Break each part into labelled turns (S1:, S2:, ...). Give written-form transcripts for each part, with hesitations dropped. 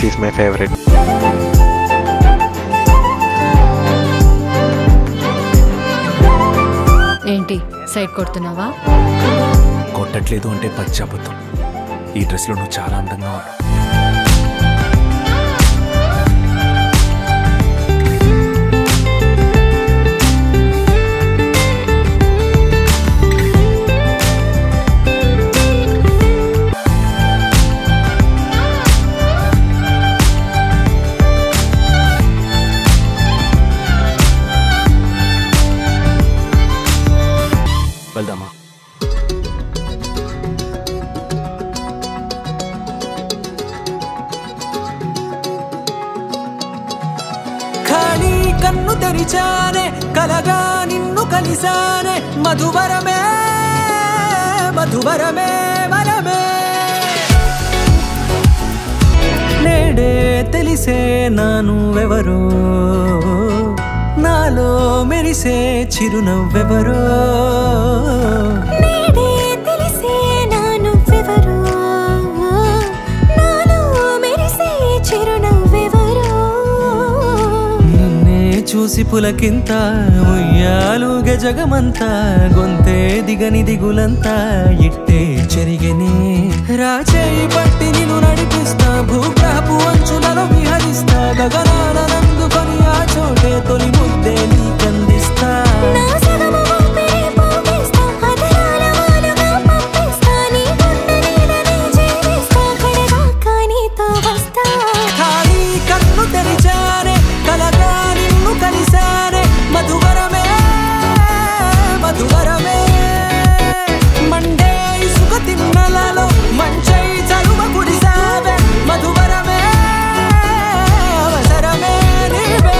S1: She's my favourite.
S2: ఏంటి side కొడుతున్నావా?
S3: కొట్టట్లేదు అంటే పశ్చాత్తాపం. ఈ డ్రెస్లో నువ్వు చాలా అందంగా ఉన్నావు. వెళ్దామా?
S4: ఖాళీ కన్ను తెరిచానే కలగా నిన్ను కలిసానే మధువరమే మధువరమే వరమే నేడే తెలిసే నానువెవరో నాలో మెరిసే చిరునవ్వెవరో
S5: నేడే తెలిసే నానువెవరో నాలో మెరిసే చిరునవ్వెవరో
S4: నిన్నే చూసి పులకింత ఉయ్యాలుగ జగమంతా గొంతే దిగని దిగులంతా ఇట్టే చెరిగెనే రాచేయి పట్టి నిన్ను నడిపిస్తా భూగ్రహపు అంచులలో విహరిస్తా గగనాల నందుకొని ఆ చోటే తొలి ముద్దే నీకందిస్తా
S5: నా సగము ఊపిరి పోగేస్తా అదరాల వాలుగా పంపిస్తా నీ గుండె నీడనే చేరిస్తా కడదాకా నీతో వస్తా
S4: ఖాళీ కన్ను తెరిచానే కలగా నిన్ను కలిసానే మధువరమే మధువరమే మండే ఇసుక తిన్నలలో మంచై చలువ కుడిసావే మధువరమే అవసరమే నీవే.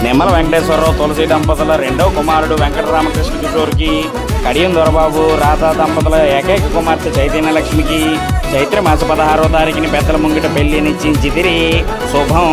S6: నిమ్మల వెంకటేశ్వరరావు తులసి దంపతుల రెండో కుమారుడు వెంకటరామకృష్ణ కిషోర్కి, కడియం దొరబాబు రాధా దంపతుల ఏకైక కుమార్తె చైతన్యలక్ష్మికి చైత్ర మాస 16వ తారీఖుని పెద్దల ముంగిట పెళ్లి నిశ్చయించితిరి. శుభం.